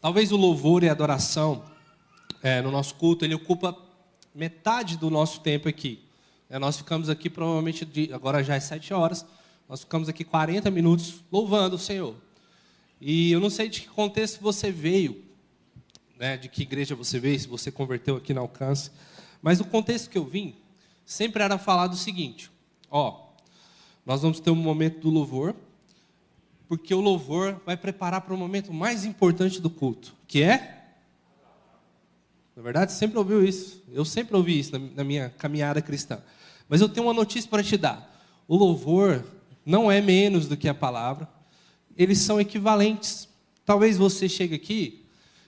Talvez o louvor e a adoração no nosso culto, ele ocupa metade do nosso tempo aqui. Nós ficamos aqui provavelmente, agora já é 7 horas, nós ficamos aqui 40 minutos louvando o Senhor. E eu não sei de que contexto você veio, né, de que igreja você veio, se você converteu aqui na Alcance, mas o contexto que eu vim sempre era falar do seguinte: nós vamos ter um momento do louvor, porque o louvor vai preparar para o momento mais importante do culto, que é... Na verdade, você sempre ouviu isso. Eu sempre ouvi isso na minha caminhada cristã. Mas eu tenho uma notícia para te dar. O louvor não é menos do que a palavra. Eles são equivalentes. Talvez você chegue aqui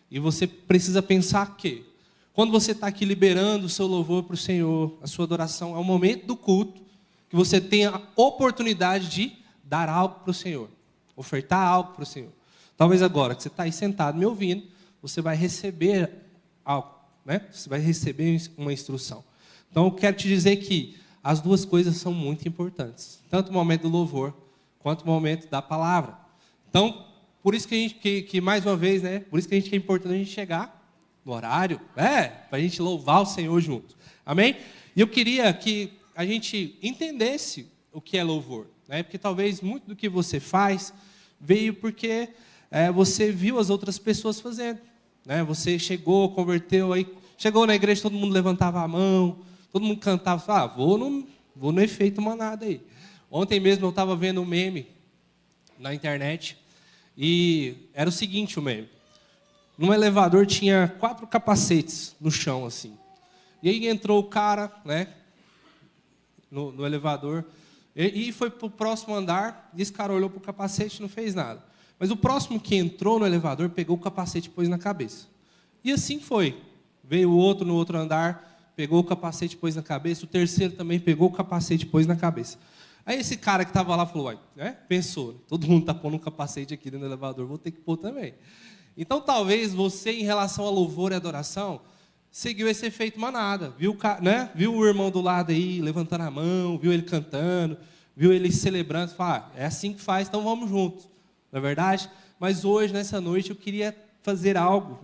e você precisa pensar que quando você está aqui liberando o seu louvor para o Senhor, a sua adoração, é o momento do culto que você tem a oportunidade de dar algo para o Senhor. Ofertar algo para o Senhor. Talvez agora que você está aí sentado me ouvindo, você vai receber algo, né? Você vai receber uma instrução. Então eu quero te dizer que as duas coisas são muito importantes. Tanto o momento do louvor, quanto o momento da palavra. Então, por isso que a gente, que mais uma vez, né? Por isso que é importante a gente chegar no horário, para a gente louvar o Senhor junto. Amém? E eu queria que a gente entendesse o que é louvor. Porque talvez muito do que você faz veio porque você viu as outras pessoas fazendo. Você chegou, converteu, aí chegou na igreja, todo mundo levantava a mão, todo mundo cantava, vou no efeito manada aí. Ontem mesmo eu estava vendo um meme na internet e era o seguinte o meme. Num elevador tinha 4 capacetes no chão assim. E aí entrou o cara, né, no elevador, e foi para o próximo andar, e esse cara olhou para o capacete e não fez nada. Mas o próximo que entrou no elevador pegou o capacete e pôs na cabeça. E assim foi. Veio o outro no outro andar, pegou o capacete e pôs na cabeça, o terceiro também pegou o capacete e pôs na cabeça. Aí esse cara que estava lá falou, pensou, todo mundo está pondo um capacete aqui dentro do elevador, vou ter que pôr também. Então talvez você, em relação a louvor e adoração, seguiu esse efeito manada, viu o irmão do lado aí levantando a mão, viu ele cantando, viu ele celebrando, falou, é assim que faz, então vamos juntos, não é verdade? Mas hoje, nessa noite, eu queria fazer algo,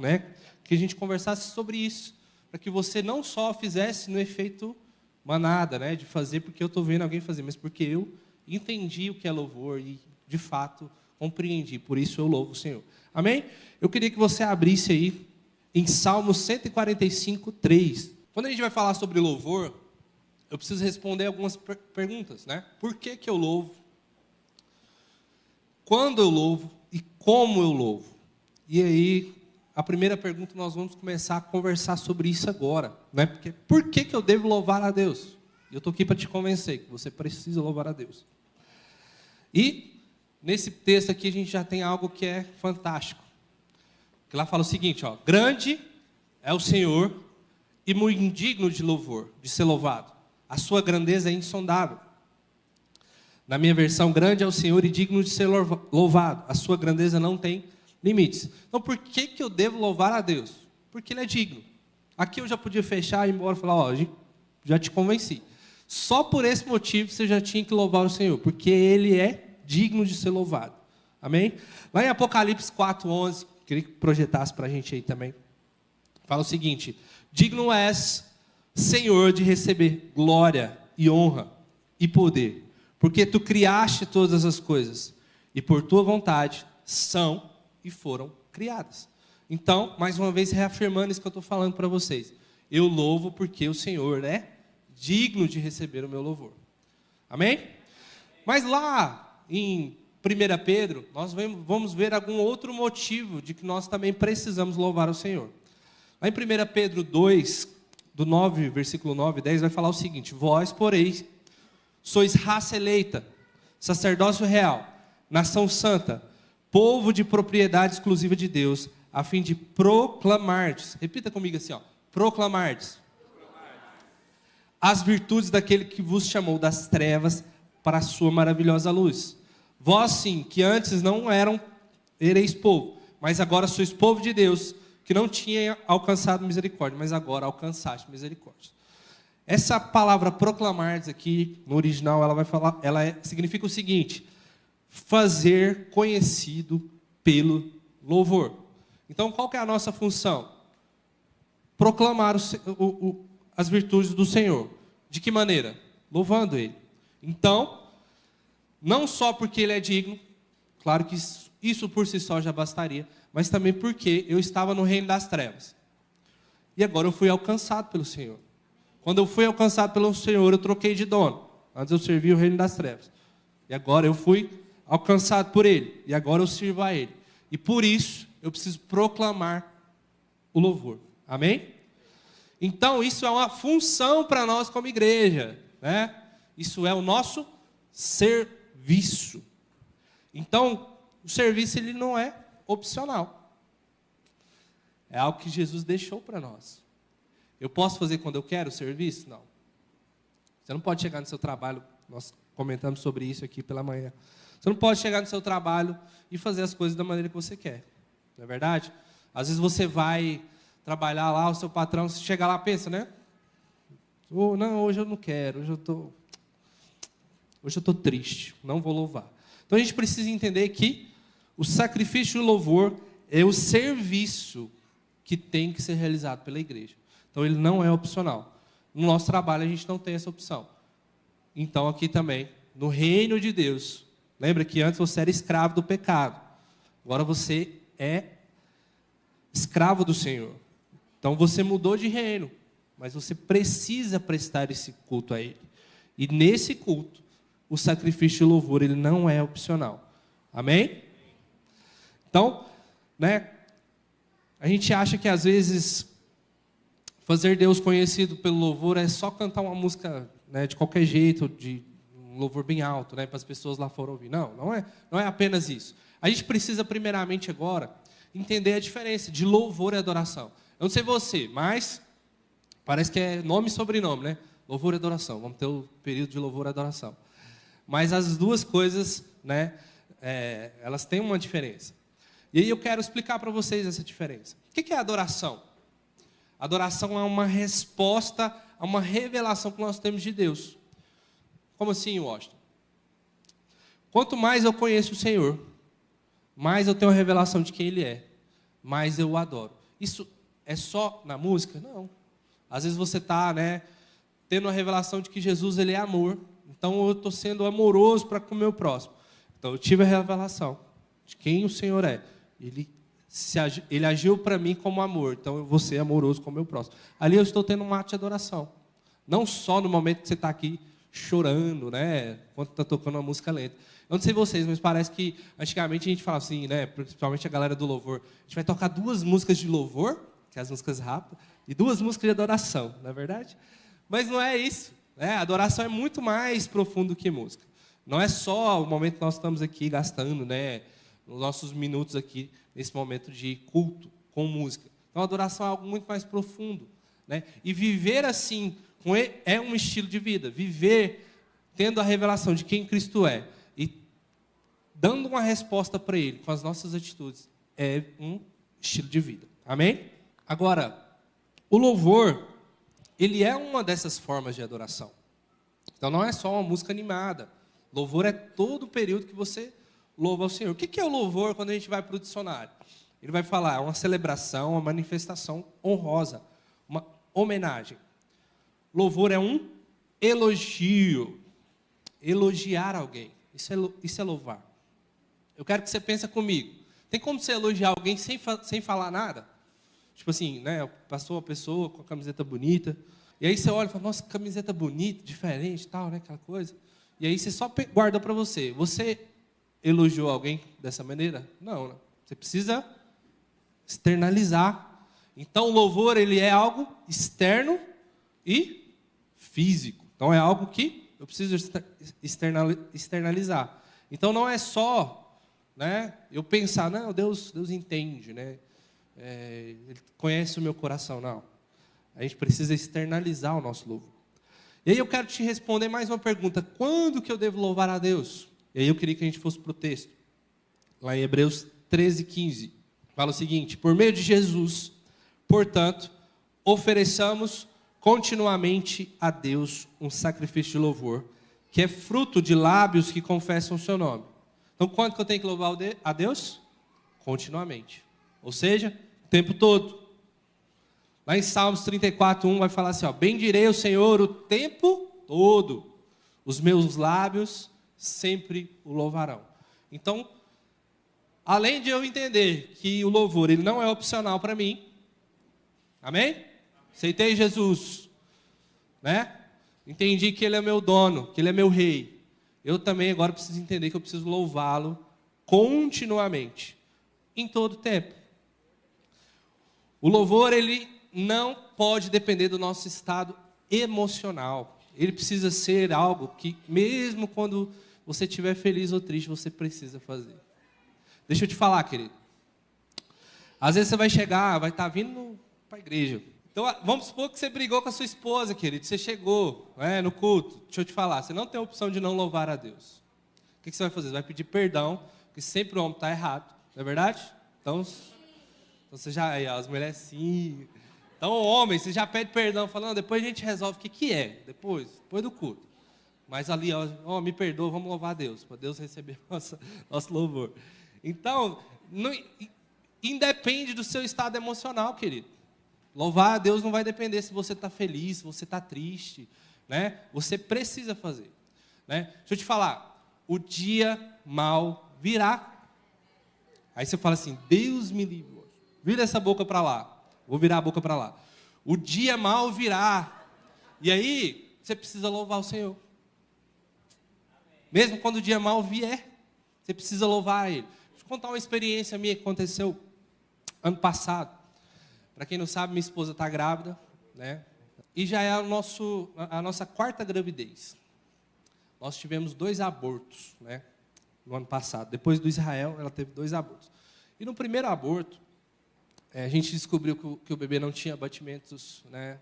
que a gente conversasse sobre isso, para que você não só fizesse no efeito manada, de fazer porque eu estou vendo alguém fazer, mas porque eu entendi o que é louvor e, de fato, compreendi, por isso eu louvo o Senhor. Amém? Eu queria que você abrisse aí em Salmo 145, 3. Quando a gente vai falar sobre louvor, eu preciso responder algumas perguntas, Por que eu louvo? Quando eu louvo? E como eu louvo? E aí, a primeira pergunta, nós vamos começar a conversar sobre isso agora, Porque por que eu devo louvar a Deus? Eu estou aqui para te convencer que você precisa louvar a Deus. E, nesse texto aqui, a gente já tem algo que é fantástico. Que lá fala o seguinte, grande é o Senhor e muito indigno de louvor, de ser louvado. A sua grandeza é insondável. Na minha versão, grande é o Senhor e digno de ser louvado. A sua grandeza não tem limites. Então, por que eu devo louvar a Deus? Porque Ele é digno. Aqui eu já podia fechar e ir embora e falar, já te convenci. Só por esse motivo você já tinha que louvar o Senhor, porque Ele é digno de ser louvado. Amém? Lá em Apocalipse 4:11, queria que projetasse para a gente aí também. Fala o seguinte, digno és, Senhor, de receber glória e honra e poder, porque Tu criaste todas as coisas, e por Tua vontade são e foram criadas. Então, mais uma vez, reafirmando isso que eu estou falando para vocês. Eu louvo porque o Senhor é digno de receber o meu louvor. Amém? Mas lá em 1 Pedro, nós vamos ver algum outro motivo de que nós também precisamos louvar o Senhor. Lá em 1 Pedro 2, do 9, versículo 9 e 10, vai falar o seguinte, vós, porém, sois raça eleita, sacerdócio real, nação santa, povo de propriedade exclusiva de Deus, a fim de proclamardes, repita comigo assim, proclamardes as virtudes daquele que vos chamou das trevas para a sua maravilhosa luz. Vós sim, que antes não ereis povo, mas agora sois povo de Deus, que não tinha alcançado misericórdia, mas agora alcançaste misericórdia. Essa palavra proclamardes aqui, no original, significa o seguinte, fazer conhecido pelo louvor. Então, qual que é a nossa função? Proclamar as virtudes do Senhor. De que maneira? Louvando Ele. Então, não só porque Ele é digno, claro que isso por si só já bastaria, mas também porque eu estava no reino das trevas. E agora eu fui alcançado pelo Senhor. Quando eu fui alcançado pelo Senhor, eu troquei de dono. Antes eu servia o reino das trevas. E agora eu fui alcançado por Ele. E agora eu sirvo a Ele. E por isso, eu preciso proclamar o louvor. Amém? Então, isso é uma função para nós como igreja, né? Isso é o nosso serviço. Então, o serviço ele não é opcional. É algo que Jesus deixou para nós. Eu posso fazer quando eu quero o serviço? Não. Você não pode chegar no seu trabalho, nós comentamos sobre isso aqui pela manhã. Você não pode chegar no seu trabalho e fazer as coisas da maneira que você quer. Não é verdade? Às vezes você vai trabalhar lá, o seu patrão, você chega lá e pensa, né? Oh, não, hoje eu não quero, hoje eu estou triste, não vou louvar. Então a gente precisa entender que o sacrifício e o louvor é o serviço que tem que ser realizado pela igreja. Então ele não é opcional. No nosso trabalho a gente não tem essa opção. Então aqui também, no reino de Deus, lembra que antes você era escravo do pecado. Agora você é escravo do Senhor. Então você mudou de reino, mas você precisa prestar esse culto a Ele. E nesse culto, o sacrifício e o louvor, ele não é opcional. Amém? Então, né, a gente acha que às vezes fazer Deus conhecido pelo louvor é só cantar uma música, né, de qualquer jeito, de um louvor bem alto, né, para as pessoas lá fora ouvir. Não é apenas isso. A gente precisa primeiramente agora entender a diferença de louvor e adoração. Eu não sei você, mas parece que é nome e sobrenome, né? Louvor e adoração. Vamos ter o período de louvor e adoração. Mas as duas coisas, né, elas têm uma diferença. E aí eu quero explicar para vocês essa diferença. O que é adoração? Adoração é uma resposta a uma revelação que nós temos de Deus. Como assim, Washington? Quanto mais eu conheço o Senhor, mais eu tenho a revelação de quem Ele é, mais eu o adoro. Isso é só na música? Não. Às vezes você está, né, tendo a revelação de que Jesus ele é amor. Então eu estou sendo amoroso para com o meu próximo. Então eu tive a revelação de quem o Senhor é. Ele agiu para mim como amor. Então eu vou ser amoroso com o meu próximo. Ali eu estou tendo um ato de adoração. Não só no momento que você está aqui chorando, né, quando está tocando uma música lenta. Eu não sei vocês, mas parece que antigamente a gente falava assim, né, principalmente a galera do louvor, a gente vai tocar 2 músicas de louvor, que é as músicas rápidas, e 2 músicas de adoração, não é verdade? Mas não é isso, né? A adoração é muito mais profundo que música. Não é só o momento que nós estamos aqui gastando, né, os nossos minutos aqui, nesse momento de culto com música. Então a adoração é algo muito mais profundo, né? E viver assim é um estilo de vida. Viver tendo a revelação de quem Cristo é e dando uma resposta para Ele com as nossas atitudes é um estilo de vida. Amém? Agora, o louvor, ele é uma dessas formas de adoração. Então não é só uma música animada. Louvor é todo o período que você louva ao Senhor. O que é o louvor quando a gente vai para o dicionário? Ele vai falar, é uma celebração, uma manifestação honrosa, uma homenagem. Louvor é um elogio. Elogiar alguém. Isso é louvar. Eu quero que você pense comigo. Tem como você elogiar alguém sem falar nada? Tipo assim, né? Passou uma pessoa com a camiseta bonita. E aí você olha e fala, nossa, camiseta bonita, diferente, tal, né? Aquela coisa. E aí você só guarda para você. Você elogiou alguém dessa maneira? Não, né? Você precisa externalizar. Então o louvor, ele é algo externo e físico. Então é algo que eu preciso externalizar. Então não é só, né, eu pensar, não, Deus entende, né? Ele conhece o meu coração. Não. A gente precisa externalizar o nosso louvor. E aí eu quero te responder mais uma pergunta. Quando que eu devo louvar a Deus? E aí eu queria que a gente fosse para o texto. Lá em Hebreus 13:15. Fala o seguinte, por meio de Jesus, portanto, ofereçamos continuamente a Deus um sacrifício de louvor, que é fruto de lábios que confessam o seu nome. Então, quando que eu tenho que louvar a Deus? Continuamente. Ou seja, o tempo todo. Lá em Salmos 34:1 vai falar assim, ó, bendirei o Senhor o tempo todo. Os meus lábios sempre o louvarão. Então, além de eu entender que o louvor ele não é opcional para mim, amém? Aceitei Jesus, né? Entendi que Ele é meu dono, que Ele é meu rei. Eu também agora preciso entender que eu preciso louvá-lo continuamente, em todo tempo. O louvor, ele não pode depender do nosso estado emocional. Ele precisa ser algo que, mesmo quando você estiver feliz ou triste, você precisa fazer. Deixa eu te falar, querido. Às vezes você vai chegar, vai estar vindo para a igreja. Então, vamos supor que você brigou com a sua esposa, querido. Você chegou no culto. Deixa eu te falar, você não tem a opção de não louvar a Deus. O que você vai fazer? Você vai pedir perdão, porque sempre o homem está errado. Não é verdade? Então você já... Aí, as mulheres sim. Então, o homem, você já pede perdão, falando, depois a gente resolve o que é. Depois do culto. Mas ali, ó, me perdoa, vamos louvar a Deus, para Deus receber nosso louvor. Então, independe do seu estado emocional, querido. Louvar a Deus não vai depender se você está feliz, se você está triste, né? Você precisa fazer, né? Deixa eu te falar, o dia mal virá. Aí você fala assim, Deus me livre, vira essa boca para lá. Vou virar a boca para lá. O dia mal virá. E aí, você precisa louvar o Senhor. Mesmo quando o dia mal vier, você precisa louvar Ele. Deixa eu contar uma experiência minha que aconteceu ano passado. Para quem não sabe, minha esposa está grávida, né? E já é a nossa quarta gravidez. Nós tivemos 2 abortos, né? No ano passado. Depois do Israel, ela teve 2 abortos. E no primeiro aborto, a gente descobriu que o bebê não tinha batimentos, né?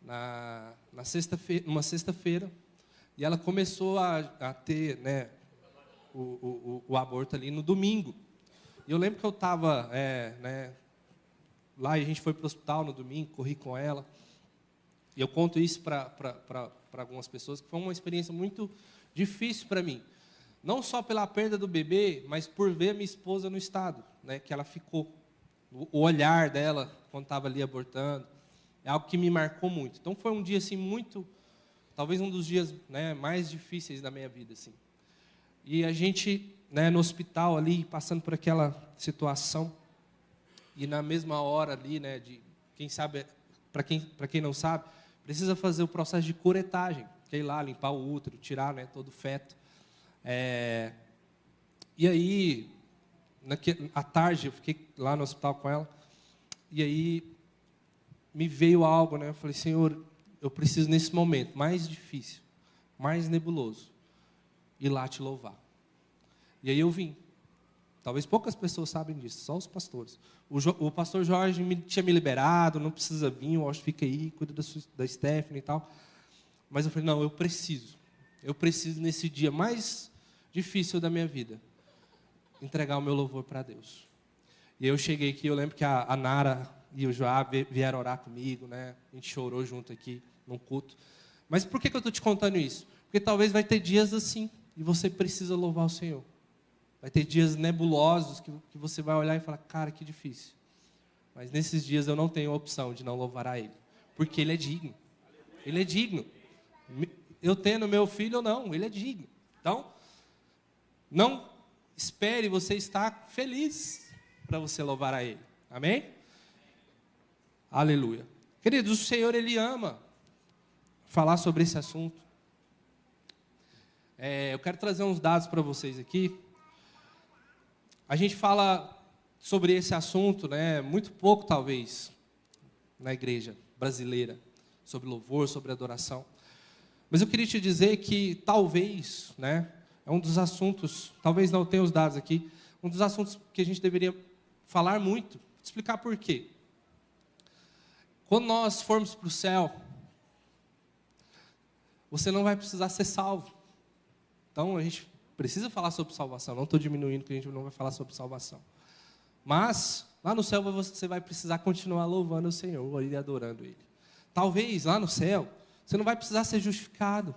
Numa sexta-feira. E ela começou a ter, né, o aborto ali no domingo. E eu lembro que eu estava lá e a gente foi para o hospital no domingo, corri com ela. E eu conto isso para algumas pessoas, que foi uma experiência muito difícil para mim. Não só pela perda do bebê, mas por ver a minha esposa no estado, né, que ela ficou. O olhar dela, quando estava ali abortando, é algo que me marcou muito. Então, foi um dia assim, talvez um dos dias, né, mais difíceis da minha vida. Assim. E a gente, né, no hospital ali, passando por aquela situação, e na mesma hora ali, né, quem sabe, para quem não sabe, precisa fazer o processo de curetagem, que é ir lá, limpar o útero, tirar, né, todo o feto. E aí, à tarde, eu fiquei lá no hospital com ela, e aí me veio algo, né, eu falei, Senhor, eu preciso nesse momento mais difícil, mais nebuloso, ir lá te louvar. E aí eu vim. Talvez poucas pessoas sabem disso, só os pastores. O pastor Jorge tinha me liberado, não precisa vir, o Jorge fica aí, cuida da Stephanie e tal. Mas eu falei, não, eu preciso nesse dia mais difícil da minha vida, entregar o meu louvor para Deus. E eu cheguei aqui, eu lembro que a Nara e o Joab vieram orar comigo, né? A gente chorou junto aqui, num culto. Mas por que eu estou te contando isso? Porque talvez vai ter dias assim, e você precisa louvar o Senhor. Vai ter dias nebulosos que você vai olhar e falar, cara, que difícil. Mas nesses dias eu não tenho a opção de não louvar a Ele. Porque Ele é digno. Ele é digno. Eu tendo meu filho ou não, Ele é digno. Então, não espere você estar feliz para você louvar a Ele. Amém? Aleluia. Queridos, o Senhor, Ele ama falar sobre esse assunto. Eu quero trazer uns dados para vocês aqui. A gente fala sobre esse assunto, né, muito pouco, talvez, na igreja brasileira, sobre louvor, sobre adoração. Mas eu queria te dizer que talvez, né, é um dos assuntos, talvez não tenha os dados aqui, um dos assuntos que a gente deveria falar muito, vou te explicar por quê. Quando nós formos para o céu, você não vai precisar ser salvo. Então, a gente precisa falar sobre salvação. Não estou diminuindo que a gente não vai falar sobre salvação. Mas, lá no céu, você vai precisar continuar louvando o Senhor e adorando Ele. Talvez, lá no céu, você não vai precisar ser justificado.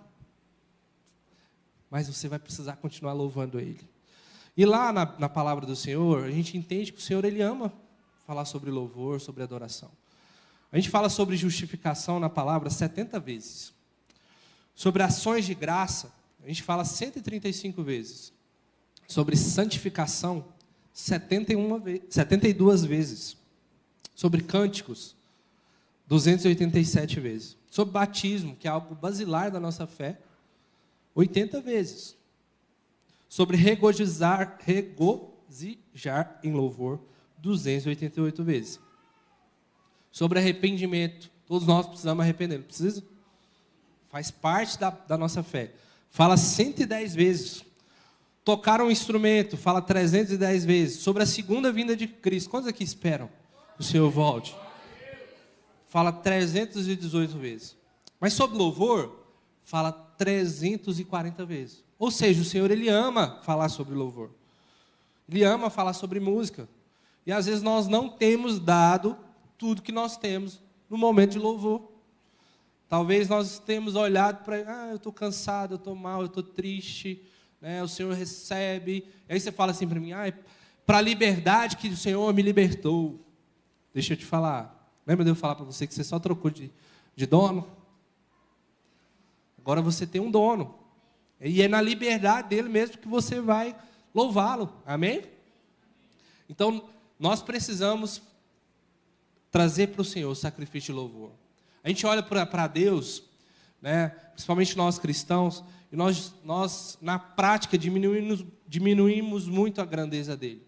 Mas você vai precisar continuar louvando Ele. E lá na palavra do Senhor, a gente entende que o Senhor, Ele ama falar sobre louvor, sobre adoração. A gente fala sobre justificação na palavra 70 vezes. Sobre ações de graça, a gente fala 135 vezes. Sobre santificação, 72 vezes. Sobre cânticos, 287 vezes. Sobre batismo, que é algo basilar da nossa fé, 80 vezes. Sobre regozijar em louvor, 288 vezes. Sobre arrependimento, todos nós precisamos arrepender, não precisa? Faz parte da nossa fé. Fala 110 vezes. Tocar um instrumento, fala 310 vezes. Sobre a segunda vinda de Cristo, quantos aqui esperam que o Senhor volte? Fala 318 vezes. Mas sobre louvor, fala 340 vezes. Ou seja, o Senhor, Ele ama falar sobre louvor. Ele ama falar sobre música. E às vezes nós não temos dado tudo que nós temos no momento de louvor. Talvez nós tenhamos olhado para, eu estou cansado, eu estou mal, eu estou triste, né? O Senhor recebe. E aí você fala assim para mim, para a liberdade que o Senhor me libertou. Deixa eu te falar. Lembra de eu falar para você que você só trocou de dono? Agora você tem um dono. E é na liberdade dele mesmo que você vai louvá-lo. Amém? Então, nós precisamos trazer para o Senhor o sacrifício de louvor. A gente olha para Deus, né, principalmente nós cristãos, e nós na prática, diminuímos muito a grandeza dele.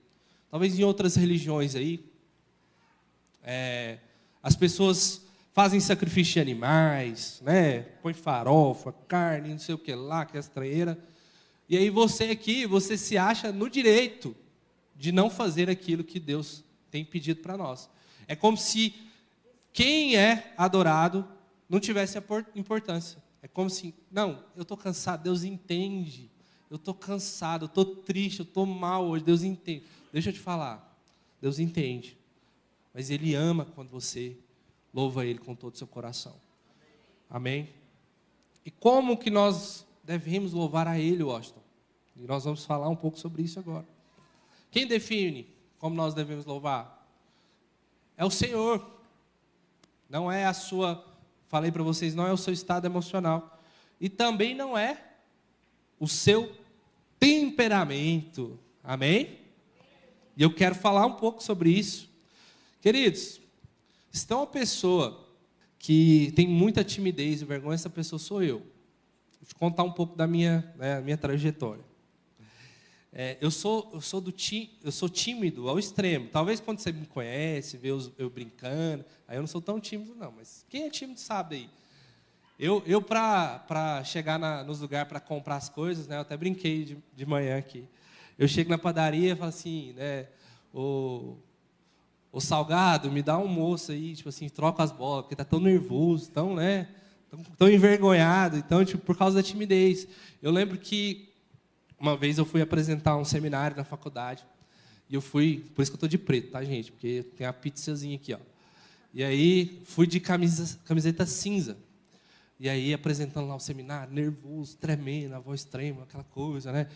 Talvez em outras religiões aí, as pessoas fazem sacrifício de animais, né, põe farofa, carne, não sei o que lá, que é estranheira. E aí você aqui, você se acha no direito de não fazer aquilo que Deus tem pedido para nós. É como se quem é adorado não tivesse importância. É como se, não, eu estou cansado, Deus entende. Eu estou cansado, eu estou triste, eu estou mal hoje, Deus entende. Deixa eu te falar, Deus entende. Mas Ele ama quando você louva Ele com todo o seu coração. Amém? E como que nós devemos louvar a Ele, Washington? E nós vamos falar um pouco sobre isso agora. Quem define como nós devemos louvar? É o Senhor. Não é a sua, falei para vocês, não é o seu estado emocional. E também não é o seu temperamento. Amém? E eu quero falar um pouco sobre isso. Queridos, se tem uma pessoa que tem muita timidez e vergonha, essa pessoa sou eu. Vou te contar um pouco da minha trajetória. Eu sou tímido ao extremo. Talvez quando você me conhece, vê eu brincando, aí eu não sou tão tímido não, mas quem é tímido sabe aí. Eu para chegar nos lugares para comprar as coisas, né, eu até brinquei de manhã aqui. Eu chego na padaria e falo assim, né, o Salgado, me dá um moço aí, tipo assim, troca as bolas, porque tá tão nervoso, tão envergonhado, então, tipo, por causa da timidez. Eu lembro que uma vez eu fui apresentar um seminário na faculdade, e eu fui, por isso que eu estou de preto, tá, gente? Porque tem a pizzazinha aqui, ó. E aí, fui de camiseta cinza. E aí, apresentando lá o seminário, nervoso, tremendo, a voz trema, aquela coisa, né?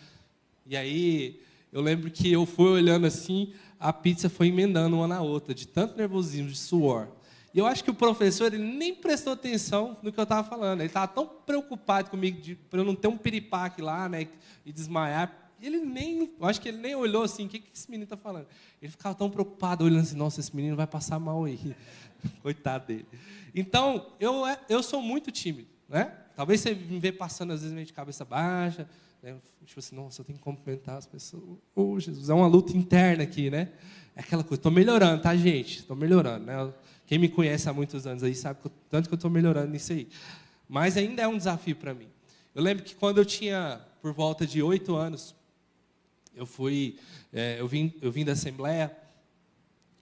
E aí, eu lembro que eu fui olhando assim, a pizza foi emendando uma na outra, de tanto nervosismo, de suor. E eu acho que o professor ele nem prestou atenção no que eu estava falando. Ele estava tão preocupado comigo para eu não ter um piripaque lá, né, e desmaiar. Eu acho que ele nem olhou assim, o que esse menino está falando? Ele ficava tão preocupado, olhando assim, nossa, esse menino vai passar mal aí. Coitado dele. Então, eu sou muito tímido, né? Talvez você me vê passando, às vezes, meio de cabeça baixa, né? Tipo assim, nossa, eu tenho que cumprimentar as pessoas. Oh, Jesus, é uma luta interna aqui, né? É aquela coisa, estou melhorando, tá, gente? Estou melhorando, né? Quem me conhece há muitos anos aí sabe tanto que eu estou melhorando nisso aí. Mas ainda é um desafio para mim. Eu lembro que quando eu tinha por volta de 8 anos, eu vim da Assembleia,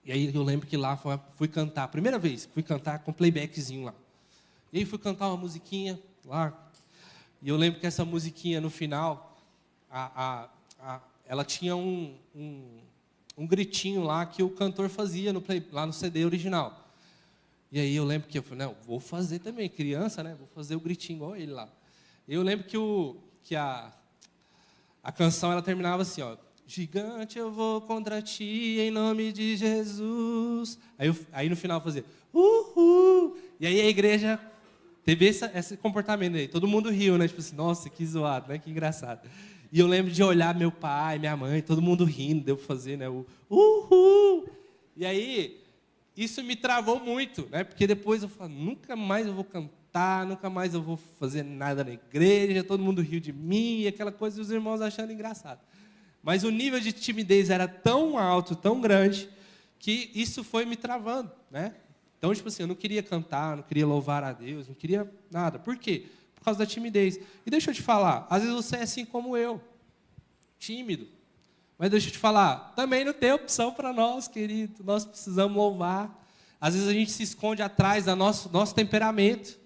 e aí eu lembro que lá fui cantar, primeira vez, fui cantar com playbackzinho lá. E aí fui cantar uma musiquinha lá, e eu lembro que essa musiquinha no final, ela tinha um gritinho lá que o cantor fazia lá no CD original. E aí eu lembro que eu falei, não, vou fazer também, criança, né? Vou fazer o gritinho igual ele lá. E eu lembro que a canção ela terminava assim, ó. gigante, eu vou contra ti, em nome de Jesus. Aí no final fazia, e aí a igreja teve esse comportamento aí. Todo mundo riu, né? Tipo assim, nossa, que zoado, né? Que engraçado. E eu lembro de olhar meu pai, minha mãe, todo mundo rindo, deu para fazer, né? E aí, isso me travou muito, né? Porque depois eu falo, nunca mais eu vou cantar, nunca mais eu vou fazer nada na igreja, todo mundo riu de mim, e aquela coisa, e os irmãos achando engraçado. Mas o nível de timidez era tão alto, tão grande, que isso foi me travando, né? Então, tipo assim, eu não queria cantar, não queria louvar a Deus, não queria nada. Por quê? Por causa da timidez. E deixa eu te falar, às vezes você é assim como eu, tímido. Mas deixa eu te falar, também não tem opção para nós, querido. Nós precisamos louvar. Às vezes a gente se esconde atrás do nosso temperamento.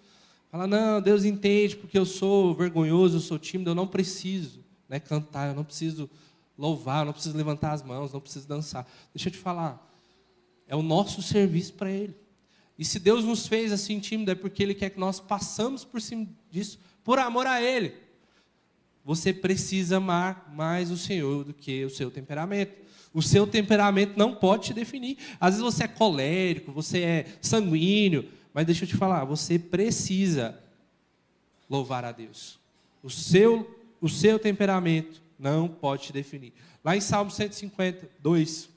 Fala, não, Deus entende, porque eu sou vergonhoso, eu sou tímido, eu não preciso, né, cantar, eu não preciso louvar, eu não preciso levantar as mãos, não preciso dançar. Deixa eu te falar, é o nosso serviço para Ele. E se Deus nos fez assim tímido, é porque Ele quer que nós passamos por cima disso, por amor a Ele. Você precisa amar mais o Senhor do que o seu temperamento. O seu temperamento não pode te definir. Às vezes você é colérico, você é sanguíneo, mas deixa eu te falar, você precisa louvar a Deus. O seu temperamento não pode te definir. Lá em Salmo 152,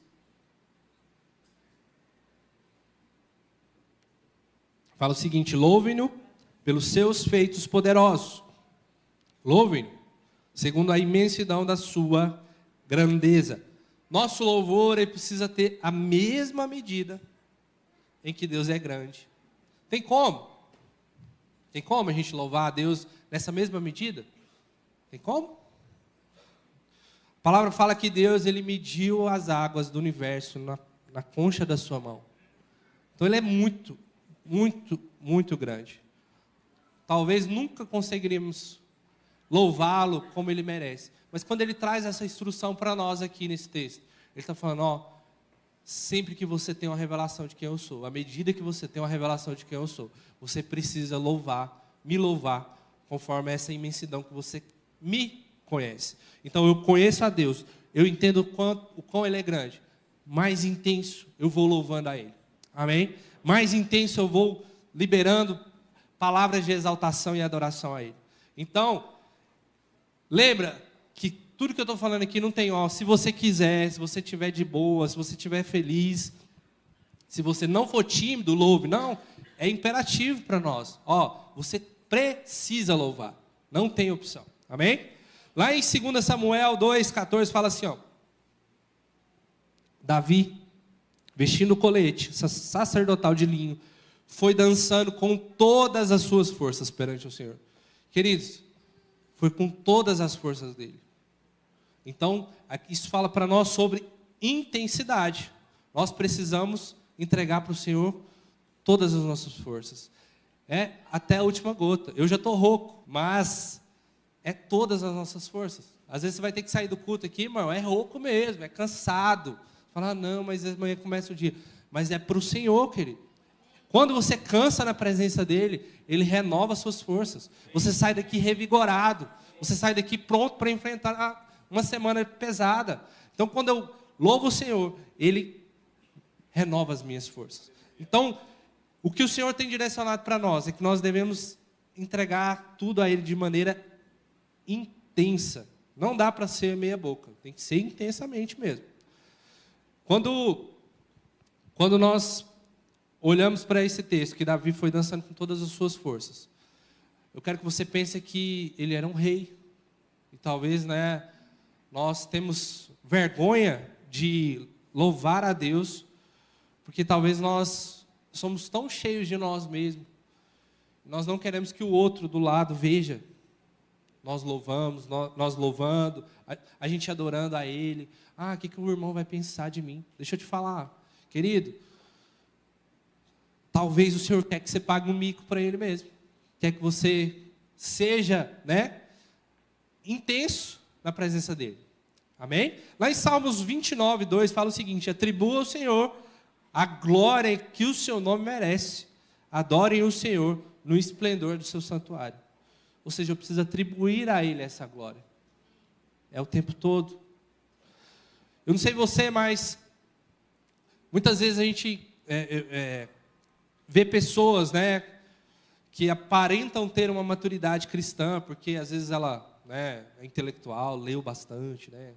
fala o seguinte, louvem-no pelos seus feitos poderosos. Louvem-no, segundo a imensidão da sua grandeza. Nosso louvor ele precisa ter a mesma medida em que Deus é grande. Tem como? Tem como a gente louvar a Deus nessa mesma medida? Tem como? A palavra fala que Deus ele mediu as águas do universo na concha da sua mão. Então ele é muito, muito, muito grande. Talvez nunca conseguiríamos louvá-lo como ele merece. Mas quando ele traz essa instrução para nós aqui nesse texto, ele está falando, ó, sempre que você tem uma revelação de quem eu sou, à medida que você tem uma revelação de quem eu sou, você precisa me louvar, conforme essa imensidão que você me conhece. Então eu conheço a Deus, eu entendo o quão Ele é grande, mais intenso eu vou louvando a Ele. Amém? Mais intenso eu vou liberando palavras de exaltação e adoração a Ele. Então, lembra que tudo que eu estou falando aqui não tem, ó, se você quiser, se você estiver de boa, se você estiver feliz, se você não for tímido, louve. Não, é imperativo para nós. Ó, você precisa louvar, não tem opção. Amém? Lá em 2 Samuel 2,14 fala assim, ó, Davi, vestindo o colete sacerdotal de linho, foi dançando com todas as suas forças perante o Senhor. Queridos, foi com todas as forças dele. Então, isso fala para nós sobre intensidade. Nós precisamos entregar para o Senhor todas as nossas forças. É até a última gota. Eu já estou rouco, mas é todas as nossas forças. Às vezes você vai ter que sair do culto aqui, irmão, é rouco mesmo, é cansado. Falar, não, mas amanhã começa o dia. Mas é para o Senhor, querido. Quando você cansa na presença dEle, Ele renova as suas forças. Você sai daqui revigorado. Você sai daqui pronto para enfrentar uma semana pesada. Então, quando eu louvo o Senhor, Ele renova as minhas forças. Então, o que o Senhor tem direcionado para nós é que nós devemos entregar tudo a Ele de maneira intensa. Não dá para ser meia boca, tem que ser intensamente mesmo. Quando nós olhamos para esse texto, que Davi foi dançando com todas as suas forças, eu quero que você pense que ele era um rei. E talvez, né, nós temos vergonha de louvar a Deus, porque talvez nós somos tão cheios de nós mesmos, nós não queremos que o outro do lado veja. Nós louvamos, nós louvando, a gente adorando a Ele. Ah, o que o irmão vai pensar de mim? Deixa eu te falar, querido, talvez o Senhor quer que você pague um mico para Ele mesmo. Quer que você seja, né, intenso na presença dEle. Amém? Lá em Salmos 29, 2, fala o seguinte, atribua ao Senhor a glória que o seu nome merece. Adorem o Senhor no esplendor do seu santuário. Ou seja, eu preciso atribuir a Ele essa glória. É o tempo todo. Eu não sei você, mas muitas vezes a gente vê pessoas, né, que aparentam ter uma maturidade cristã, porque às vezes ela, né, é intelectual, leu bastante, né,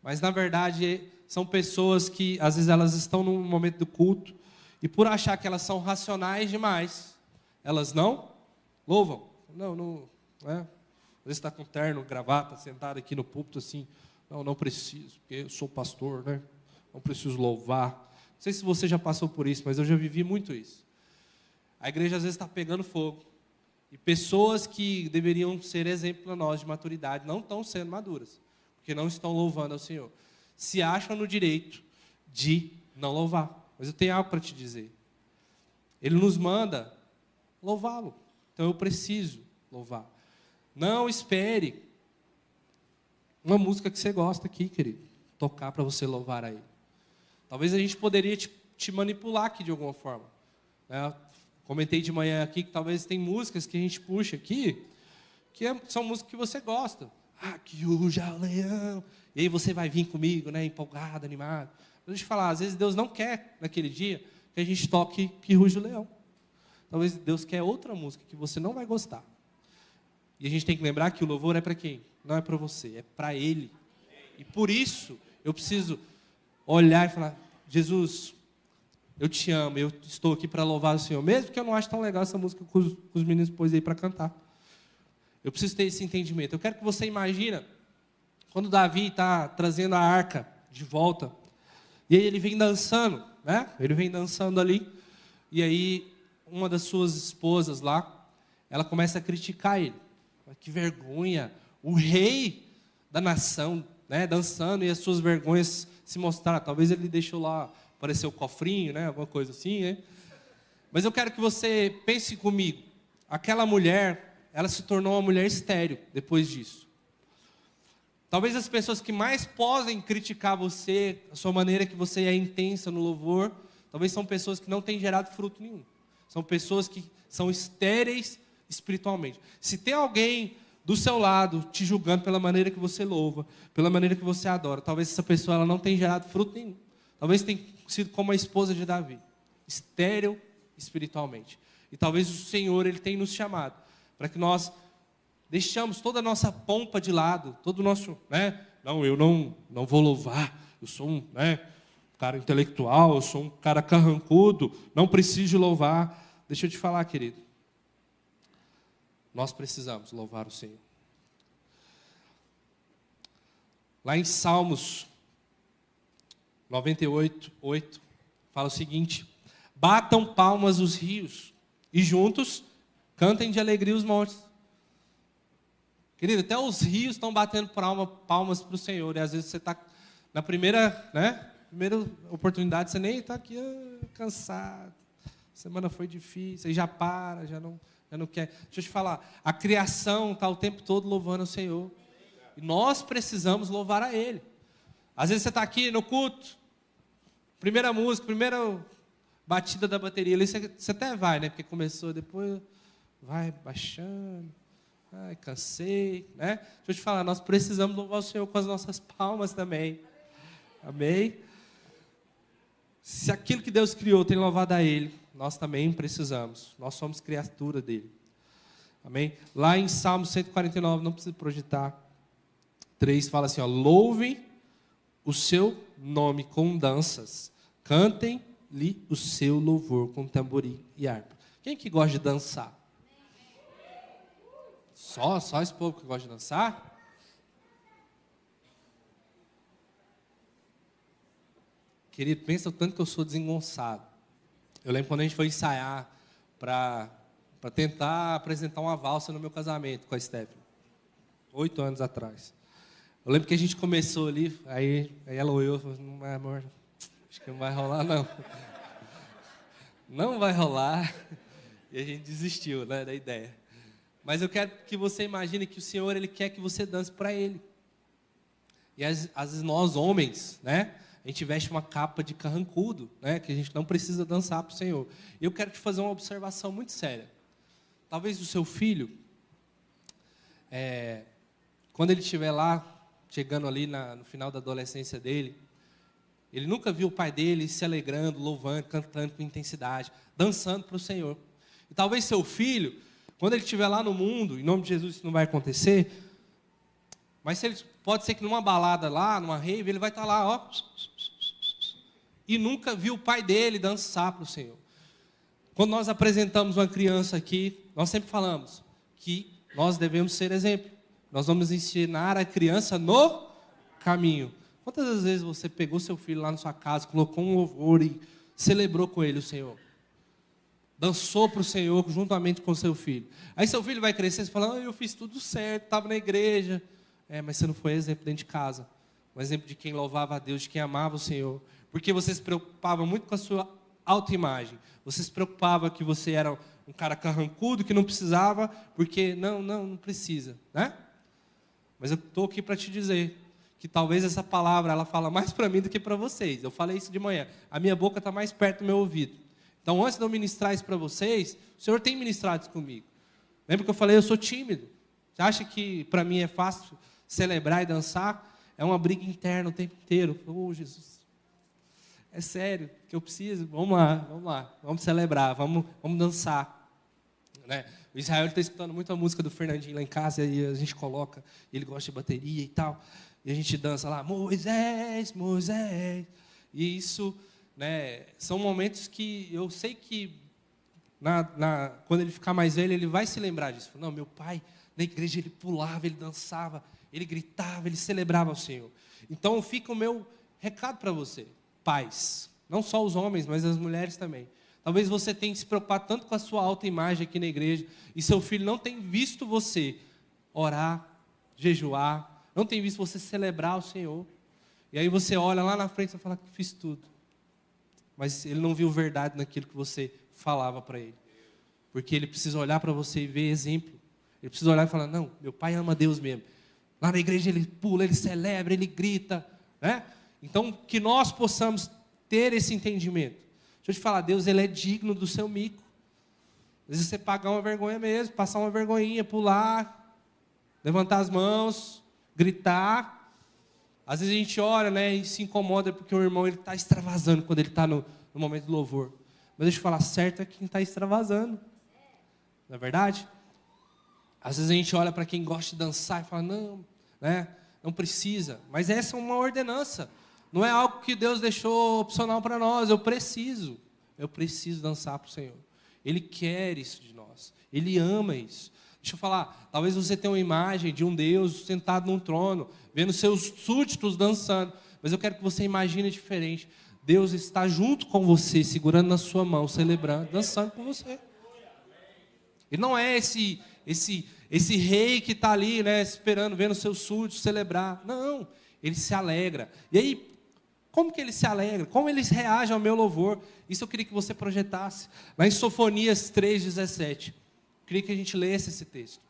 mas na verdade são pessoas que às vezes elas estão num momento do culto e por achar que elas são racionais demais, elas não louvam. Não, né? Às vezes está com terno, gravata, sentado aqui no púlpito assim, não preciso, porque eu sou pastor, né? Não preciso louvar. Não sei se você já passou por isso, mas eu já vivi muito isso. A igreja às vezes está pegando fogo. E pessoas que deveriam ser exemplo para nós de maturidade não estão sendo maduras, porque não estão louvando ao Senhor. Se acham no direito de não louvar. Mas eu tenho algo para te dizer. Ele nos manda louvá-lo. Então eu preciso louvar. Não espere uma música que você gosta aqui, querido, tocar para você louvar a Ele. Talvez a gente poderia te manipular aqui de alguma forma. Comentei de manhã aqui que talvez tem músicas que a gente puxa aqui, que são músicas que você gosta. Que ruja o leão. E aí você vai vir comigo, né, empolgado, animado. Mas deixa eu falar, às vezes Deus não quer, naquele dia, que a gente toque que ruja o leão. Talvez Deus quer outra música que você não vai gostar. E a gente tem que lembrar que o louvor é para quem? Não é para você, é para Ele. E por isso, eu preciso olhar e falar, Jesus, eu te amo, eu estou aqui para louvar o Senhor. Mesmo que eu não ache tão legal essa música que os meninos pôs aí para cantar. Eu preciso ter esse entendimento. Eu quero que você imagine, quando Davi está trazendo a arca de volta, e aí ele vem dançando, né? Ele vem dançando ali, e aí uma das suas esposas lá, ela começa a criticar ele. Que vergonha, o rei da nação, né, dançando e as suas vergonhas se mostrar. Talvez ele deixou lá aparecer o cofrinho, né, alguma coisa assim, né? Mas eu quero que você pense comigo. Aquela mulher, ela se tornou uma mulher estéril depois disso. Talvez as pessoas que mais podem criticar você, a sua maneira que você é intensa no louvor, talvez são pessoas que não têm gerado fruto nenhum. São pessoas que são estéreis espiritualmente. Se tem alguém do seu lado te julgando pela maneira que você louva, pela maneira que você adora, talvez essa pessoa ela não tenha gerado fruto nenhum. Talvez tenha sido como a esposa de Davi, estéril espiritualmente. E talvez o Senhor ele tenha nos chamado para que nós deixamos toda a nossa pompa de lado, todo o nosso, né? Não, eu não vou louvar. Eu sou um, né, cara intelectual, eu sou um cara carrancudo, não preciso louvar. Deixa eu te falar, querido. Nós precisamos louvar o Senhor. Lá em Salmos 98:8, fala o seguinte: batam palmas os rios, e juntos cantem de alegria os montes. Querido, até os rios estão batendo palmas para o Senhor. E às vezes você está na primeira oportunidade, você nem está aqui cansado. A semana foi difícil, aí já para, já não quer. Deixa eu te falar, a criação está o tempo todo louvando o Senhor. E nós precisamos louvar a Ele. Às vezes você está aqui no culto, primeira música, primeira batida da bateria, ali você até vai, né? Porque começou, depois vai baixando. Ai, cansei, né? Deixa eu te falar, nós precisamos louvar o Senhor com as nossas palmas também. Amém? Se aquilo que Deus criou tem louvado a Ele, nós também precisamos. Nós somos criatura dele. Amém? Lá em Salmo 149, não precisa projetar. 3 fala assim, ó, louvem o seu nome com danças. Cantem-lhe o seu louvor com tamborim e harpa. Quem que gosta de dançar? Só esse povo que gosta de dançar? Querido, pensa o tanto que eu sou desengonçado. Eu lembro quando a gente foi ensaiar para tentar apresentar uma valsa no meu casamento com a Stephanie. 8 anos atrás. Eu lembro que a gente começou ali, aí ela olhou e falou, não, amor, acho que não vai rolar não. Não vai rolar. E a gente desistiu, né, da ideia. Mas eu quero que você imagine que o Senhor ele quer que você dance para Ele. E às vezes nós, homens, né, a gente veste uma capa de carrancudo, né, que a gente não precisa dançar para o Senhor. E eu quero te fazer uma observação muito séria. Talvez o seu filho, quando ele estiver lá chegando ali no final da adolescência dele, ele nunca viu o pai dele se alegrando, louvando, cantando com intensidade, dançando para o Senhor. E talvez seu filho, quando ele estiver lá no mundo, em nome de Jesus isso não vai acontecer, mas pode ser que numa balada lá, numa rave, ele vai estar lá, ó, e nunca viu o pai dele dançar para o Senhor. Quando nós apresentamos uma criança aqui, nós sempre falamos que nós devemos ser exemplo. Nós vamos ensinar a criança no caminho. Quantas vezes você pegou seu filho lá na sua casa, colocou um louvor e celebrou com ele o Senhor? Dançou para o Senhor juntamente com seu filho. Aí seu filho vai crescer e fala, eu fiz tudo certo, estava na igreja. Mas você não foi exemplo dentro de casa. Um exemplo de quem louvava a Deus, de quem amava o Senhor. Porque você se preocupava muito com a sua autoimagem. Você se preocupava que você era um cara carrancudo, que não precisava, porque não precisa, né? Mas eu estou aqui para te dizer que talvez essa palavra, ela fala mais para mim do que para vocês. Eu falei isso de manhã. A minha boca está mais perto do meu ouvido. Então, antes de eu ministrar isso para vocês, o Senhor tem ministrado isso comigo. Lembra que eu falei, eu sou tímido. Você acha que para mim é fácil celebrar e dançar? É uma briga interna o tempo inteiro. Oh, Jesus. É sério, que eu preciso. Vamos lá. Vamos celebrar, vamos dançar. Né? O Israel está escutando muito a música do Fernandinho lá em casa, e a gente coloca, ele gosta de bateria e tal, e a gente dança lá, Moisés, Moisés. E isso, né, são momentos que eu sei que, quando ele ficar mais velho, ele vai se lembrar disso. Não, meu pai, na igreja, ele pulava, ele dançava, ele gritava, ele celebrava o Senhor. Então, fica o meu recado para você, pais, não só os homens, mas as mulheres também. Talvez você tenha que se preocupar tanto com a sua autoimagem aqui na igreja, e seu filho não tem visto você orar, jejuar, não tem visto você celebrar o Senhor. E aí você olha lá na frente e fala que fiz tudo. Mas ele não viu verdade naquilo que você falava para ele. Porque ele precisa olhar para você e ver exemplo. Ele precisa olhar e falar, não, meu pai ama Deus mesmo. Lá na igreja ele pula, ele celebra, ele grita, né? Então, que nós possamos ter esse entendimento. Deixa eu te falar, Deus, ele é digno do seu mico. Às vezes você pagar uma vergonha mesmo, passar uma vergonhinha, pular, levantar as mãos, gritar. Às vezes a gente ora, né, e se incomoda porque o irmão está extravasando quando ele está no momento do louvor. Mas deixa eu falar, certo é quem está extravasando. Não é verdade? Às vezes a gente olha para quem gosta de dançar e fala, não, né, não precisa. Mas essa é uma ordenança. Não é algo que Deus deixou opcional para nós. Eu preciso dançar para o Senhor. Ele quer isso de nós. Ele ama isso. Deixa eu falar, talvez você tenha uma imagem de um Deus sentado num trono, vendo seus súditos dançando. Mas eu quero que você imagine diferente. Deus está junto com você, segurando na sua mão, celebrando, dançando com você. Ele não é esse rei que está ali, né, esperando, vendo seus súditos celebrar. Não, ele se alegra. E aí, como que ele se alegra? Como eles reagem ao meu louvor? Isso eu queria que você projetasse. Lá em Sofonias 3,17. Eu queria que a gente lesse esse texto.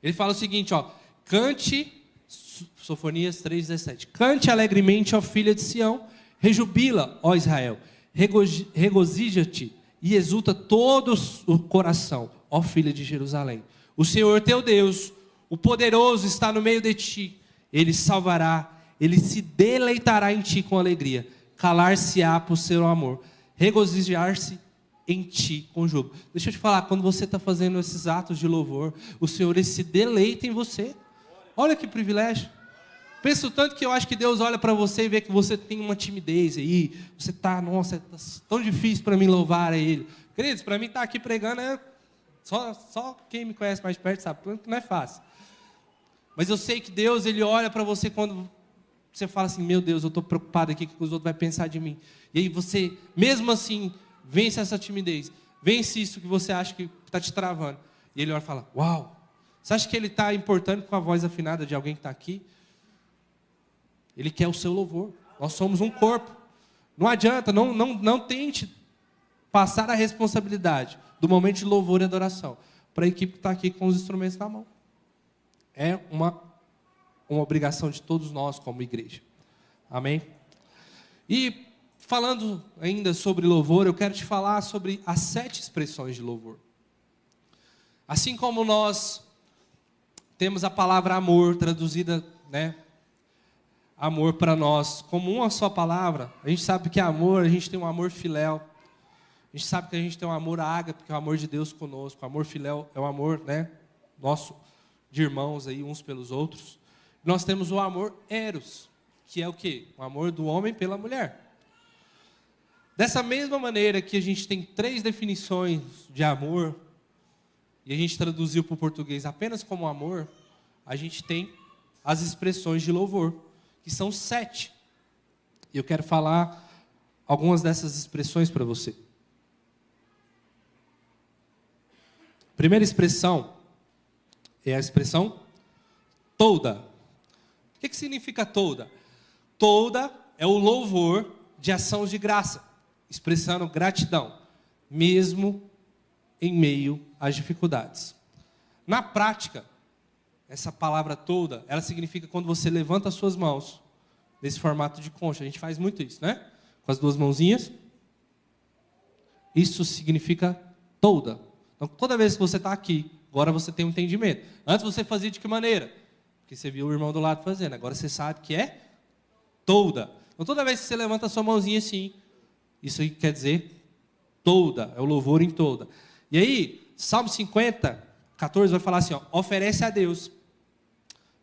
Ele fala o seguinte, ó. Cante, Sofonias 3,17. Cante alegremente, ó filha de Sião. Rejubila, ó Israel. Regozija-te e exulta todo o coração, ó filha de Jerusalém. O Senhor teu Deus, o poderoso, está no meio de ti. Ele salvará. Ele se deleitará em ti com alegria, calar-se-á por seu amor, regozijar-se em ti com júbilo. Deixa eu te falar, quando você está fazendo esses atos de louvor, o Senhor ele se deleita em você. Olha que privilégio. Penso tanto que eu acho que Deus olha para você e vê que você tem uma timidez aí, você está, nossa, tá tão difícil para mim louvar a Ele. Queridos, para mim estar aqui pregando é só quem me conhece mais perto sabe, que não é fácil. Mas eu sei que Deus, Ele olha para você quando você fala assim, meu Deus, eu estou preocupado aqui, o que os outros vão pensar de mim. E aí você, mesmo assim, vence essa timidez. Vence isso que você acha que está te travando. E ele olha e fala, uau. Você acha que ele está importando com a voz afinada de alguém que está aqui? Ele quer o seu louvor. Nós somos um corpo. Não adianta, não tente passar a responsabilidade do momento de louvor e adoração para a equipe que está aqui com os instrumentos na mão. É uma obrigação de todos nós como igreja. Amém? E falando ainda sobre louvor, eu quero te falar sobre as 7 expressões de louvor. Assim como nós temos a palavra amor traduzida né, amor para nós como uma só palavra, a gente sabe que amor, a gente tem um amor filéu. A gente sabe que a gente tem um amor ágape, que é o amor de Deus conosco. O amor filéu é o amor, né, nosso, de irmãos aí, uns pelos outros. Nós temos o amor eros, que é o quê? O amor do homem pela mulher. Dessa mesma maneira que a gente tem 3 definições de amor, e a gente traduziu para o português apenas como amor, a gente tem as expressões de louvor, que são 7. E eu quero falar algumas dessas expressões para você. Primeira expressão é a expressão toda. O que significa toda? Toda é o louvor de ação de graça, expressando gratidão, mesmo em meio às dificuldades. Na prática, essa palavra toda, ela significa quando você levanta as suas mãos, nesse formato de concha. A gente faz muito isso, né? Com as 2 mãozinhas. Isso significa toda. Então, toda vez que você está aqui, agora você tem um entendimento. Antes você fazia de que maneira? Porque você viu o irmão do lado fazendo. Agora você sabe que é toda. Então, toda vez que você levanta a sua mãozinha assim, isso aí quer dizer toda. É o louvor em toda. E aí, Salmo 50, 14 vai falar assim, ó, oferece a Deus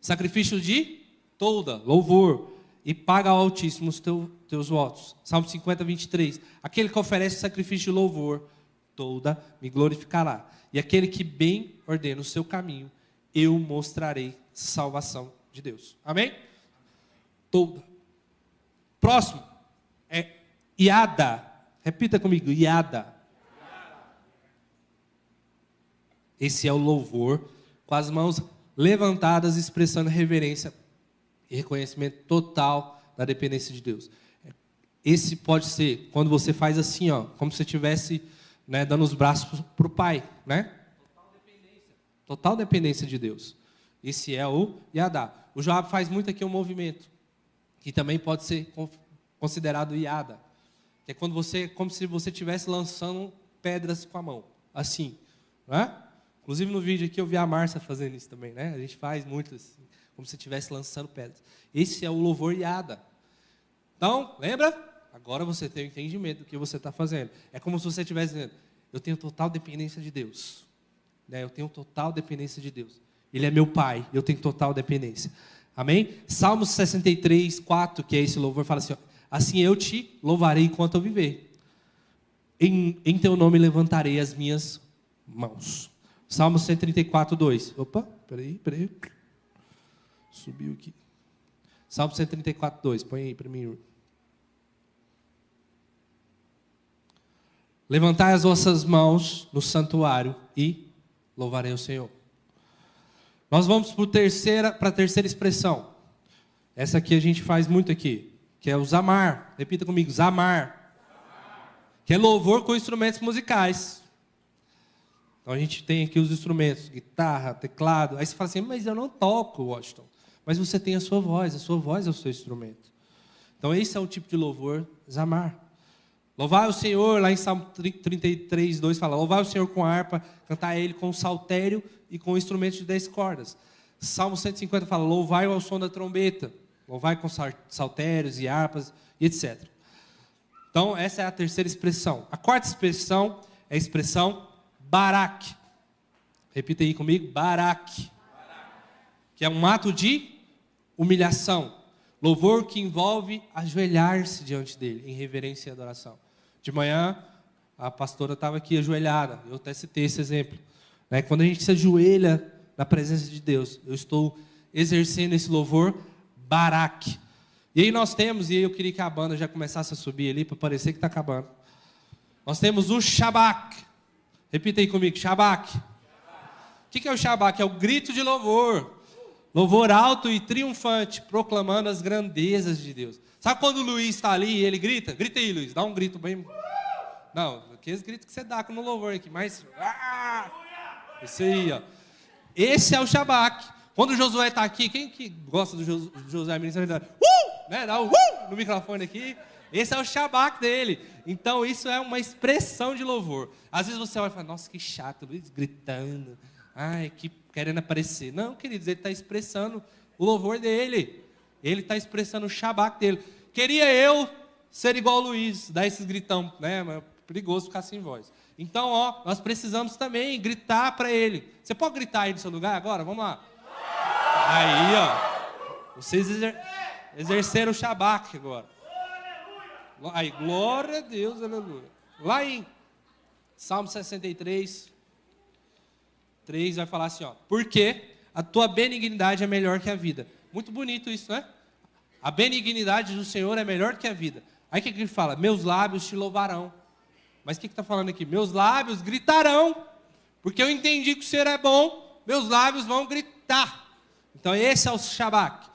sacrifício de toda, louvor, e paga ao Altíssimo os teus votos. Salmo 50, 23. Aquele que oferece sacrifício de louvor, toda me glorificará. E aquele que bem ordena o seu caminho, eu mostrarei salvação de Deus. Amém? Toda. Próximo é iada. Repita comigo, iada. Esse é o louvor com as mãos levantadas, expressando reverência e reconhecimento total da dependência de Deus. Esse pode ser quando você faz assim, ó, como se você estivesse, né, dando os braços para o Pai, né? Total dependência de Deus. Esse é o Yadá. O Joab faz muito aqui um movimento, que também pode ser considerado Iada, que é quando você, como se você estivesse lançando pedras com a mão, assim, né? Inclusive no vídeo aqui eu vi a Márcia fazendo isso também, né? A gente faz muito assim, como se estivesse lançando pedras. Esse é o louvor Iada. Então, lembra? Agora você tem o entendimento do que você está fazendo. É como se você estivesse dizendo, eu tenho total dependência de Deus. Né? Eu tenho total dependência de Deus. Ele é meu Pai, eu tenho total dependência. Amém? Salmos 63, 4, que é esse louvor, fala assim, ó, assim eu te louvarei enquanto eu viver. Em teu nome levantarei as minhas mãos. Salmos 134, 2. Opa, peraí. Subiu aqui. Salmo 134, 2. Põe aí para mim. Levantai as vossas mãos no santuário e louvarei o Senhor. Nós vamos para a terceira expressão. Essa aqui a gente faz muito aqui, que é o zamar. Repita comigo, zamar. Que é louvor com instrumentos musicais. Então a gente tem aqui os instrumentos, guitarra, teclado. Aí você fala assim, mas eu não toco, Washington. Mas você tem a sua voz é o seu instrumento. Então esse é o tipo de louvor, zamar. Louvar o Senhor, lá em Salmo 33, 2 fala, louvar o Senhor com harpa, cantar Ele com saltério e com instrumento de 10 cordas. Salmo 150 fala, louvai ao som da trombeta, louvai com saltérios e harpas e etc. Então essa é a terceira expressão. A quarta expressão é a expressão barak. Repita aí comigo, barak. Que é um ato de humilhação. Louvor que envolve ajoelhar-se diante dele, em reverência e adoração. De manhã, a pastora estava aqui ajoelhada, eu até citei esse exemplo. Né? Quando a gente se ajoelha na presença de Deus, eu estou exercendo esse louvor barak. E aí nós temos, e aí eu queria que a banda já começasse a subir ali, para parecer que está acabando. Nós temos o Shabak. Repita aí comigo, Shabak. O que é o Shabak? É o grito de louvor. Louvor alto e triunfante, proclamando as grandezas de Deus. Sabe quando o Luiz está ali e ele grita? Grita aí, Luiz, dá um grito bem... Não, aqueles gritos que você dá no louvor aqui, mas... Esse aí, ó. Esse é o Shabak. Quando o Josué está aqui, quem que gosta do Josué ministrar? Né? Dá um no microfone aqui. Esse é o Shabak dele. Então, isso é uma expressão de louvor. Às vezes você olha e fala, nossa, que chato, Luiz gritando. Ai, que querendo aparecer. Não, queridos, ele está expressando o louvor dele. Ele está expressando o Shabbat dele. Queria eu ser igual o Luiz, dar esses gritão, né? Mas é perigoso ficar sem voz. Então, nós precisamos também gritar para ele. Você pode gritar aí no seu lugar agora? Vamos lá. Aí, vocês exerceram o Shabbat agora. Aí, glória a Deus, aleluia. Lá em Salmo 63, 3 vai falar assim, porque a tua benignidade é melhor que a vida. Muito bonito isso, né? A benignidade do Senhor é melhor que a vida. Aí o que ele fala? Meus lábios te louvarão. Mas o que está falando aqui? Meus lábios gritarão. Porque eu entendi que o Senhor é bom, meus lábios vão gritar. Então esse é o Shabbat.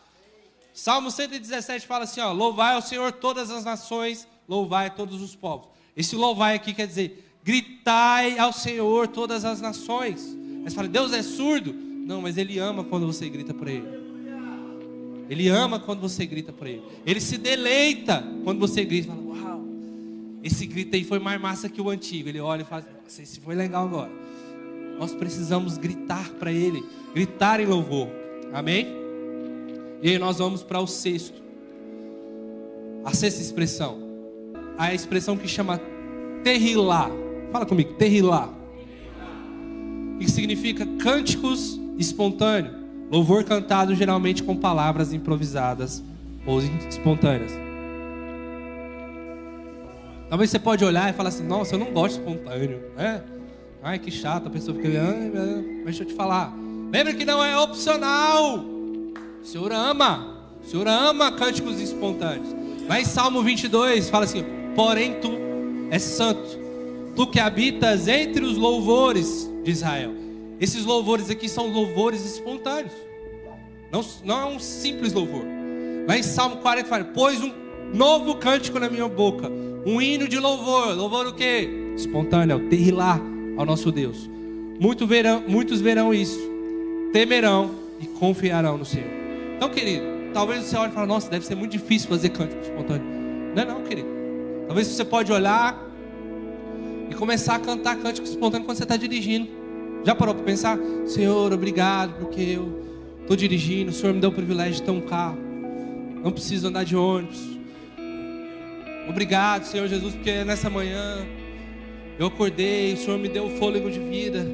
Salmo 117 fala assim, louvai ao Senhor todas as nações, louvai todos os povos. Esse louvai aqui quer dizer, gritai ao Senhor todas as nações. Mas fala, Deus é surdo? Não, mas Ele ama quando você grita para Ele. Ele ama quando você grita para Ele. Ele se deleita quando você grita. Fala, uau, esse grito aí foi mais massa que o antigo. Ele olha e fala, nossa, esse foi legal agora. Nós precisamos gritar para Ele, gritar em louvor. Amém? E aí nós vamos para o sexto. A sexta expressão. A expressão que chama Tehilá. Fala comigo, Tehilá. Que significa cânticos espontâneos. Louvor cantado geralmente com palavras improvisadas ou espontâneas. Talvez você pode olhar e falar assim, nossa, eu não gosto de espontâneo, né? Ai, que chato, a pessoa fica, mas deixa eu te falar. Lembra que não é opcional. O Senhor ama cânticos espontâneos. Lá em Salmo 22 fala assim, porém tu és santo, tu que habitas entre os louvores de Israel. Esses louvores aqui são louvores espontâneos. Não é um simples louvor. Lá em Salmo 40 fala, pôs um novo cântico na minha boca. Um hino de louvor. Louvor o quê? Espontâneo, Tehilá ao nosso Deus. Muitos verão isso, temerão e confiarão no Senhor. Então, querido, talvez você olhe e fale, nossa, deve ser muito difícil fazer cântico espontâneo. Não, querido. Talvez você pode olhar e começar a cantar cântico espontâneo quando você está dirigindo. Já parou para pensar? Senhor, obrigado, porque eu estou dirigindo, o Senhor me deu o privilégio de ter um carro, não preciso andar de ônibus. Obrigado, Senhor Jesus, porque nessa manhã eu acordei, o Senhor me deu o fôlego de vida.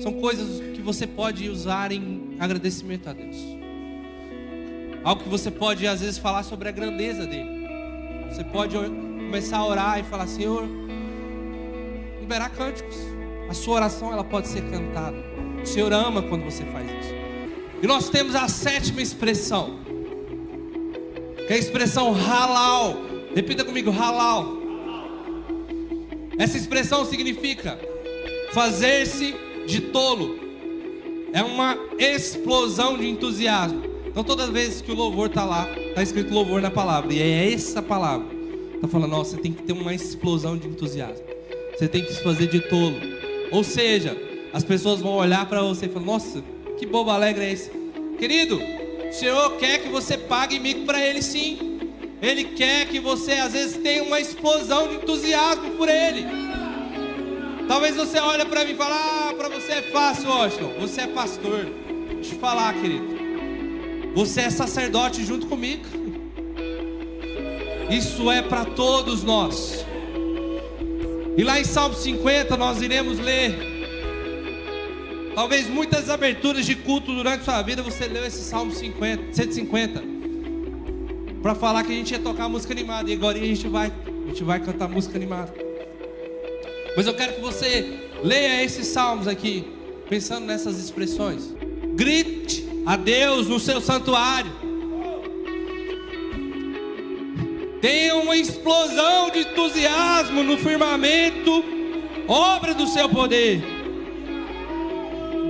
São coisas que você pode usar em agradecimento a Deus. Algo que você pode às vezes falar sobre a grandeza dele. Você pode começar a orar e falar, Senhor, liberar cânticos. A sua oração ela pode ser cantada. O Senhor ama quando você faz isso. E nós temos a sétima expressão, que é a expressão halal. Repita comigo, halal. Essa expressão significa fazer-se de tolo. É uma explosão de entusiasmo. Então todas as vezes que o louvor está lá, está escrito louvor na palavra, e é essa palavra, está falando, nossa, você tem que ter uma explosão de entusiasmo. Você tem que se fazer de tolo. Ou seja, as pessoas vão olhar para você e falar, nossa, que bobo alegre é esse. Querido, o Senhor quer que você pague mico para Ele sim. Ele quer que você às vezes tenha uma explosão de entusiasmo por Ele. Talvez você olhe para mim e fale, para você é fácil, Washington. Você é pastor. Deixa eu falar, querido. Você é sacerdote junto comigo. Isso é para todos nós. E lá em Salmo 50 nós iremos ler, talvez muitas aberturas de culto durante a sua vida você leu esse Salmo 150 para falar que a gente ia tocar música animada. E agora a gente vai cantar música animada. Mas eu quero que você leia esses salmos aqui, pensando nessas expressões. Grite a Deus no seu santuário. Tenha uma explosão de entusiasmo no firmamento, obra do seu poder.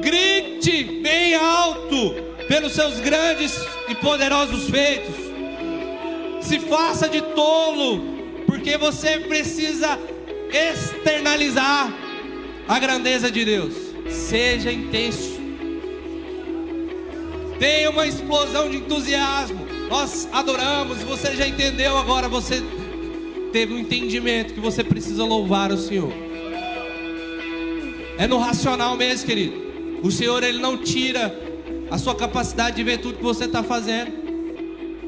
Grite bem alto pelos seus grandes e poderosos feitos. Se faça de tolo, porque você precisa externalizar a grandeza de Deus. Seja intenso. Tenha uma explosão de entusiasmo. Nós adoramos, você já entendeu agora, você teve um entendimento que você precisa louvar o Senhor. É no racional mesmo, querido. O Senhor, Ele não tira a sua capacidade de ver tudo que você está fazendo.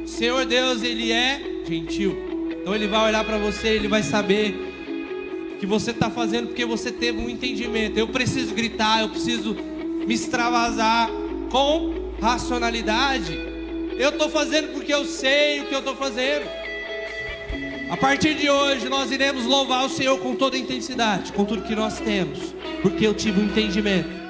O Senhor Deus, Ele é gentil. Então Ele vai olhar para você, Ele vai saber que você está fazendo porque você teve um entendimento. Eu preciso gritar, eu preciso me extravasar com racionalidade. Eu estou fazendo porque eu sei o que eu estou fazendo. A partir de hoje nós iremos louvar o Senhor com toda a intensidade, com tudo que nós temos, porque eu tive um entendimento.